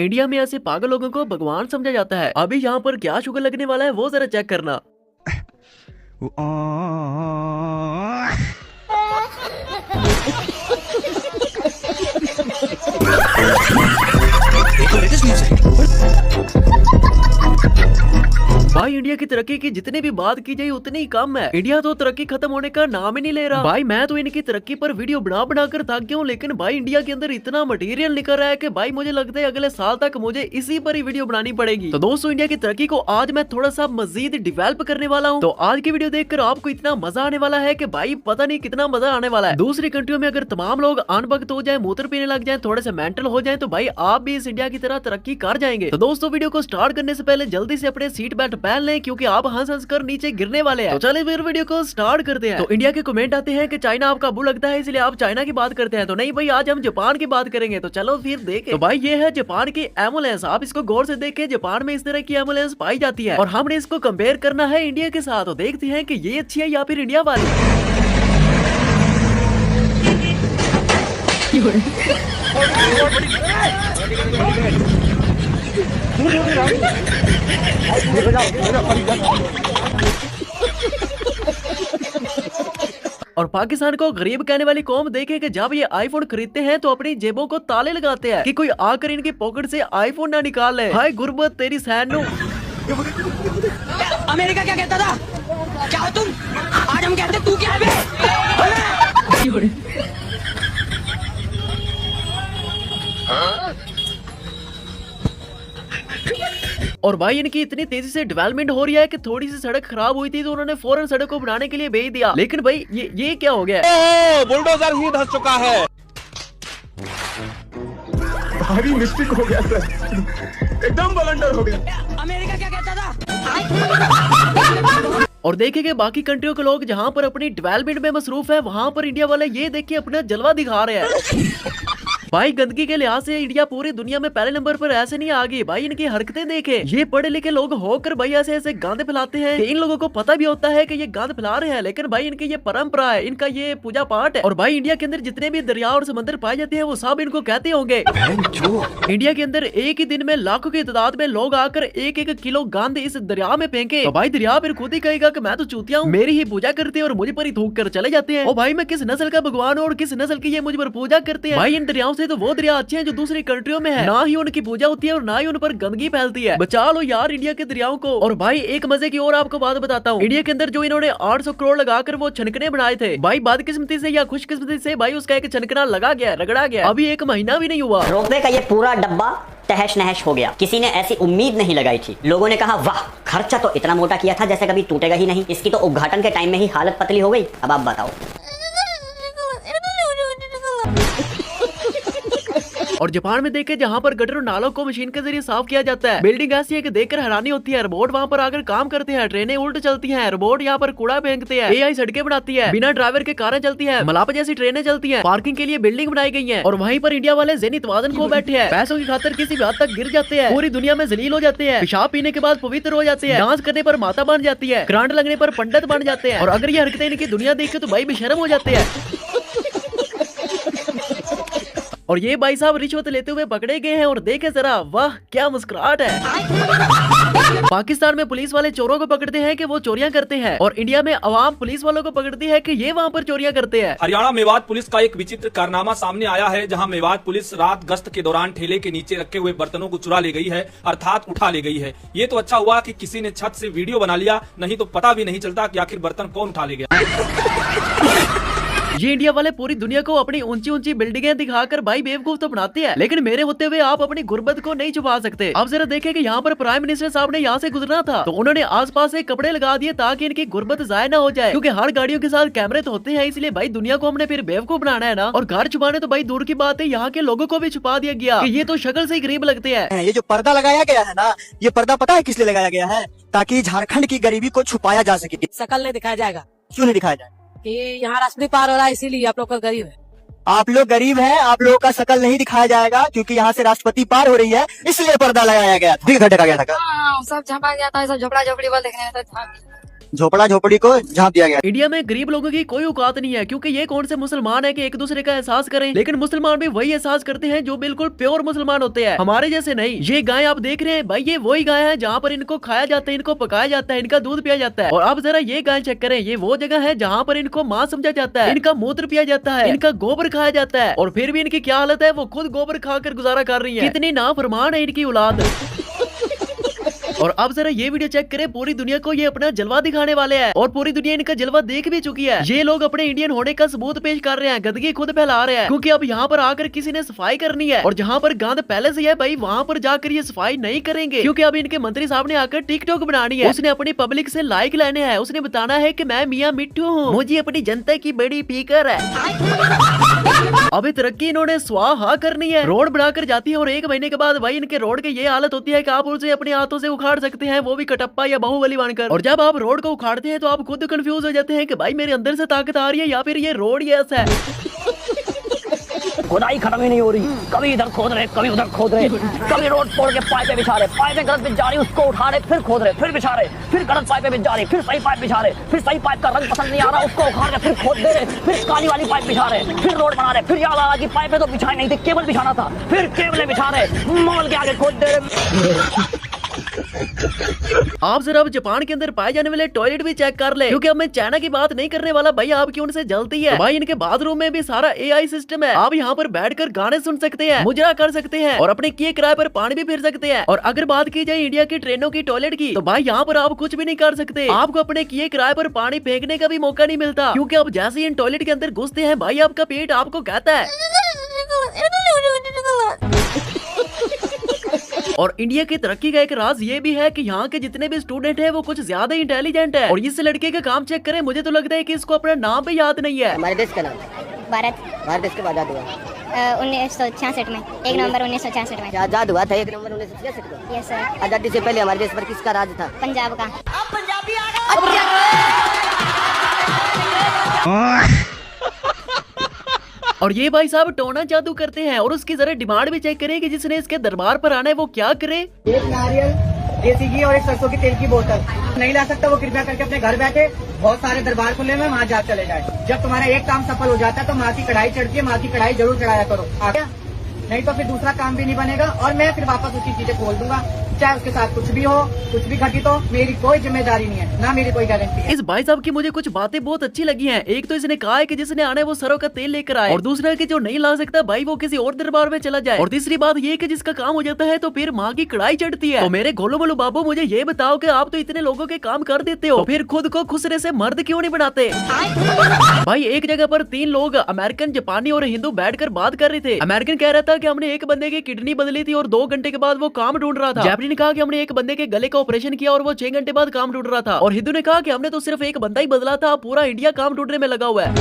India में ऐसे पागल लोगों को भगवान समझा जाता है। अभी यहाँ पर क्या शुगर लगने वाला है वो जरा चेक करना। भाई इंडिया की तरक्की की जितनी भी बात की जाए उतनी ही कम है। इंडिया तो तरक्की खत्म होने का नाम ही नहीं ले रहा। भाई मैं तो इनकी तरक्की पर वीडियो बना कर थक गया हूँ, लेकिन भाई इंडिया के अंदर इतना मटेरियल निकल रहा है कि भाई मुझे लगता है अगले साल तक मुझे इसी पर ही वीडियो बनानी पड़ेगी। तो दोस्तों इंडिया की तरक्की को आज मैं थोड़ा सा मजीद डेवलप करने वाला हूँ। तो आज की वीडियो देखकर आपको इतना मजा आने वाला है कि भाई पता नहीं कितना मजा आने वाला है। दूसरी कंट्रियों में अगर तमाम लोग अनभक्त हो जाए, मूत्र पीने लग जाए, थोड़े से मेंटल हो जाए, तो भाई आप भी इस इंडिया की तरह तरक्की कर जाएंगे। तो दोस्तों वीडियो को स्टार्ट करने से पहले जल्दी से अपने सीट बेल्ट पहन लें, क्योंकि आप हंस हंस कर नीचे गिरने वाले हैं। तो चलिए फिर वीडियो को स्टार्ट करते हैं। तो इंडिया के कमेंट आते हैं कि चाइना आपका बुरा लगता है इसलिए आप चाइना की बात करते हैं। तो नहीं भाई, आज हम जापान की बात करेंगे। तो चलो फिर देखें। तो भाई ये है जापान की एम्बुलेंस। आप इसको गौर से देखें, जापान में इस तरह की एम्बुलेंस पाई जाती है और हमने इसको कंपेयर करना है इंडिया के साथ। तो देखते हैं कि ये अच्छी है या फिर इंडिया वाली। और पाकिस्तान को गरीब कहने वाली कौम देखे कि जब ये आईफोन खरीदते हैं तो अपनी जेबों को ताले लगाते हैं कि कोई आकर इनकी पॉकेट से आईफोन ना निकाल ले। हाय गुर्बत तेरी सैन नु। अमेरिका क्या कहता था? क्या हो तुम? आज हम कहते तू क्या है बे? और भाई इनकी इतनी तेजी से डेवलपमेंट हो रही है कि थोड़ी सी सड़क खराब हुई थी तो उन्होंने फौरन सड़क को बनाने के लिए भेज दिया। लेकिन भाई ये क्या हो गया? बुलडोजर ही धस चुका है। भारी मिस्टेक हो गया सर, एकदम ब्लंडर हो गया। अमेरिका क्या कहता था? और देखेंगे बाकी कंट्रियों के लोग जहाँ पर अपनी डेवलपमेंट में मसरूफ है, वहाँ पर इंडिया वाले ये देखिए अपना जलवा दिखा रहे हैं। भाई गंदगी के लिहाज से इंडिया पूरी दुनिया में पहले नंबर पर ऐसे नहीं आ गई। भाई इनकी हरकतें देखे, ये पढ़े लिखे लोग होकर भाई ऐसे ऐसे गंद फैलाते हैं कि इन लोगों को पता भी होता है कि ये गंद फैला रहे हैं, लेकिन भाई इनकी ये परंपरा है, इनका ये पूजा पाठ है। और भाई इंडिया के अंदर जितने भी दरिया और समंदर पाए जाते हैं वो सब इनको कहते होंगे। इंडिया के अंदर एक ही दिन में लाखों की तादाद में लोग आकर एक एक किलो गंद इस दरिया में फेंके, तो भाई दरिया फिर खुद ही कहेगा कि मैं तो चूतिया हूँ, मेरी ही पूजा करते हैं और मुझे पर ही थूक कर चले जाते हैं। ओ भाई मैं किस नस्ल का भगवान हूँ और किस नस्ल की ये मुझ पर पूजा करते हैं। भाई इन दरियाओं से तो वो दरिया अच्छे जो दूसरी कंट्रियों में है, ना ही उनकी पूजा होती है और ना ही उन पर गंदगी फैलती है। बचा लो यार इंडिया के दरियाओं को। और भाई एक मजे की और आपको बात बताता हूँ, इंडिया के अंदर जो इन्होंने 800 करोड़ लगाकर वो छनकने बनाए थे, भाई बदकिस्मती से या खुशकिस्मती से भाई उसका एक छनकना लगा गया, रगड़ा गया, अभी 1 महीना भी नहीं हुआ। रोपवे का ये पूरा डब्बा तहश नहश हो गया। किसी ने ऐसी उम्मीद नहीं लगाई थी। लोगों ने कहा वाह, खर्चा तो इतना मोटा किया था जैसे कभी टूटेगा ही नहीं। इसकी तो उद्घाटन के टाइम में ही हालत पतली हो गई। अब आप बताओ। और जापान में देखे जहाँ पर गटर और नालों को मशीन के जरिए साफ किया जाता है। बिल्डिंग ऐसी है कि देखकर हैरानी होती है। रोबोट वहाँ पर आकर काम करते हैं, ट्रेनें उल्ट चलती हैं, रोबोट यहाँ पर कूड़ा फेंकते हैं, एआई सड़कें बनाती है, बिना ड्राइवर के कारें चलती है, मलापा जैसी ट्रेनें चलती हैं, पार्किंग के लिए बिल्डिंग बनाई गई है। और वहीं पर इंडिया वाले ज़ेनित वादन को बैठे हैं, पैसों की खातिर किसी भी हद तक गिर जाते हैं, पूरी दुनिया में जलील हो जाते हैं, पेशाब पीने के बाद पवित्र हो जाते हैं, डांस करने पर माता बन जाती है, करंट लगने पर पंडित बन जाते हैं। और अगर ये हरकतें इनकी दुनिया देखे तो भाई बेशर्म हो जाते हैं। और ये भाई साहब रिश्वत लेते हुए पकड़े गए हैं और देखे जरा, वाह क्या मुस्कुराहट है। पाकिस्तान में पुलिस वाले चोरों को पकड़ते हैं कि वो चोरियां करते हैं, और इंडिया में अवाम पुलिस वालों को पकड़ती है कि ये वहाँ पर चोरियां करते हैं। हरियाणा मेवात पुलिस का एक विचित्र कारनामा सामने आया है, जहां मेवात पुलिस रात गश्त के दौरान ठेले के नीचे रखे हुए बर्तनों को चुरा ले गई है, अर्थात उठा ले गई है। ये तो अच्छा हुआ कि किसी ने छत से वीडियो बना लिया, नहीं तो पता भी नहीं चलता कि आखिर बर्तन कौन उठा ले गया। ये इंडिया वाले पूरी दुनिया को अपनी ऊंची ऊंची बिल्डिंगें दिखाकर भाई बेवकूफ तो बनाते हैं, लेकिन मेरे होते हुए आप अपनी गुर्बत को नहीं छुपा सकते। अब जरा देखें कि यहाँ पर प्राइम मिनिस्टर साहब ने यहाँ से गुजरना था तो उन्होंने आसपास से कपड़े लगा दिए ताकि इनकी गुर्बत जाया ना हो जाए, क्योंकि हर गाड़ियों के साथ कैमरे तो होते हैं, इसलिए भाई दुनिया को हमने फिर बेवकूफ बनाना है ना। और घर छुपाने तो भाई दूर की बात है, यहाँ के लोगों को भी छुपा दिया गया कि ये तो शक्ल से ही गरीब लगते हैं। ये जो पर्दा लगाया गया है ना, ये पर्दा पता है किस लिए लगाया गया है? ताकि झारखंड की गरीबी को छुपाया जा सके। शकल नहीं दिखाया जाएगा। क्यों नहीं दिखाया जाए? कि यहाँ रास्ते पार हो रहा है इसीलिए आप लोग का गरीब है। आप लोग गरीब हैं, आप लोगों का शकल नहीं दिखाया जाएगा क्योंकि यहाँ से राष्ट्रपति पार हो रही है, इसलिए पर्दा लगाया गया था। ढका गया था। सब झपा गया था, सब झोपड़ा झोपड़ी वाले देखने। झोपड़ा झोपड़ी को झाँप दिया गया। इंडिया में गरीब लोगों की कोई औकात नहीं है, क्योंकि ये कौन से मुसलमान है कि एक दूसरे का एहसास करें। लेकिन मुसलमान भी वही एहसास करते हैं जो बिल्कुल प्योर मुसलमान होते हैं, हमारे जैसे नहीं। ये गाय आप देख रहे हैं भाई, ये वही गाय है जहाँ पर इनको खाया जाता है, इनको पकाया जाता है, इनका दूध पिया जाता है। और आप जरा ये गाय चेक करें, ये वो जगह है जहाँ पर इनको माँ समझा जाता है, इनका मूत्र पिया जाता है, इनका गोबर खाया जाता है। और फिर भी इनकी क्या हालत है, वो खुद गोबर खाकर गुजारा कर रही है। कितनी नाफरमान है इनकी औलाद। और अब जरा ये वीडियो चेक करें, पूरी दुनिया को ये अपना जलवा दिखाने वाले हैं और पूरी दुनिया इनका जलवा देख भी चुकी है। ये लोग अपने इंडियन होने का सबूत पेश कर रहे हैं, गंदगी खुद फैला रहे हैं, क्योंकि अब यहाँ पर आकर किसी ने सफाई करनी है। और जहाँ पर गंद पहले से है भाई, वहाँ पर जाकर ये सफाई नहीं करेंगे, क्योंकि अब इनके मंत्री साहब ने आकर टिकटॉक बनानी है। उसने अपनी पब्लिक से लाइक लेने हैं, उसने बताना है कि मैं मियाँ मिट्टू हूँ, मुझे अपनी जनता की बड़ी फिक्र है। अभी तरक्की इन्होंने स्वाहा करनी है, रोड बनाकर जाती है और 1 महीने के बाद भाई इनके रोड की ये हालत होती है कि आप उसे अपने हाथों से उखाड़ सकते हैं, वो भी कटप्पा या बाहुबली बनकर। और जब आप रोड को उखाड़ते हैं तो आप खुद कंफ्यूज हो जाते हैं कि भाई मेरे अंदर से ताकत आ रही है या फिर ये रोड ही ऐसा है। खुदाई खत्म ही नहीं हो रही, कभी इधर खोद रहे, कभी उधर खोद रहे, कभी रोड तोड़ के पाइपें बिछा रहे, पाइपें गलत बिछ जा रही, उसको उठा रहे, फिर खोद रहे, फिर बिछा रहे, फिर गलत पाइपें बिछ जा रही, फिर सही पाइप बिछा रहे, फिर सही पाइप का रंग पसंद नहीं आ रहा, उसको उखाड़ के फिर खोद दे रहे, फिर काली वाली पाइप बिछा रहे, फिर रोड बना रहे, फिर याद आ रहा कि पाइपें तो बिछाई नहीं थी, केबल बिछाना था, फिर केबलें बिछा रहे, मॉल के आगे खोद दे रहे। आप जरा अब जापान के अंदर पाए जाने वाले टॉयलेट भी चेक कर ले, क्योंकि अब मैं चाइना की बात नहीं करने वाला भाई, आपकी उनसे जलती है। भाई इनके बाथरूम में भी सारा AI सिस्टम है, आप यहाँ पर बैठकर गाने सुन सकते हैं, मुजरा कर सकते हैं और अपने किए किराए पर पानी भी फिर सकते हैं। और अगर बात की जाए इंडिया की ट्रेनों की टॉयलेट की, तो भाई यहाँ पर आप कुछ भी नहीं कर सकते, आपको अपने किए किराए पर पानी फेंकने का भी मौका नहीं मिलता, क्योंकि आप जैसे ही इन टॉयलेट के अंदर घुसते हैं भाई आपका पेट आपको कहता है। और इंडिया की तरक्की का एक राज ये भी है कि यहाँ के जितने भी स्टूडेंट हैं वो कुछ ज्यादा इंटेलिजेंट है। और इस लड़के का काम चेक करें, मुझे तो लगता है कि इसको अपना नाम भी याद नहीं है। हमारे देश का नाम भारत। भारत देश कब आजाद हुआ? 1966 में, 1 नवंबर 1966 में। आजाद हुआ था 1 नवंबर 1966 को। Yes sir. आजादी से पहले हमारे देश पर किसका राज था? पंजाब का। और ये भाई साहब टोना जादू करते हैं, और उसकी जरा डिमांड भी चेक करें कि जिसने इसके दरबार पर आना है वो क्या करे। एक नारियल, देसी घी और एक सरसों की तेल की बोतल नहीं ला सकता, वो कृपया करके अपने घर बैठे बहुत सारे दरबार खुले में वहाँ जा चले जाए। जब तुम्हारा एक काम सफल हो जाता है तो माँ की कढ़ाई चढ़ती है, माँ की कढ़ाई जरूर चढ़ाया करो, आ गया? नहीं तो फिर दूसरा काम भी नहीं बनेगा और मैं फिर वापस उसी चीजें खोल दूंगा, चाहे उसके साथ कुछ भी हो, कुछ भी घटित हो, मेरी कोई जिम्मेदारी नहीं है, ना मेरी कोई गारंटी है। इस भाई साहब की मुझे कुछ बातें बहुत अच्छी लगी हैं। एक तो इसने कहा है कि जिसने आना है वो सरों का तेल लेकर आए, और दूसरा कि जो नहीं ला सकता भाई वो किसी और दरबार में चला जाए, और तीसरी बात ये कि जिसका काम हो जाता है तो फिर माँ की कढ़ाई चढ़ती है। तो मेरे गोलू मोलू बाबू मुझे ये बताओ कि आप तो इतने लोगों के काम कर देते हो, फिर खुद को खुसरे से मर्द क्यों नहीं बनाते? भाई एक जगह पर 3 लोग अमेरिकन, जापानी और हिंदू बैठकर बात कर रहे थे। अमेरिकन कह रहा था कि हमने एक बंदे की किडनी बदली थी और 2 घंटे के बाद वो काम ढूंढ रहा था। जापानी ने कहा कि हमने एक बंदे के गले का ऑपरेशन किया और वो 6 घंटे बाद काम ढूंढ रहा था। और हिंदू ने कहा कि हमने तो सिर्फ एक बंदा ही बदला था, पूरा इंडिया काम ढूंढने में लगा हुआ है।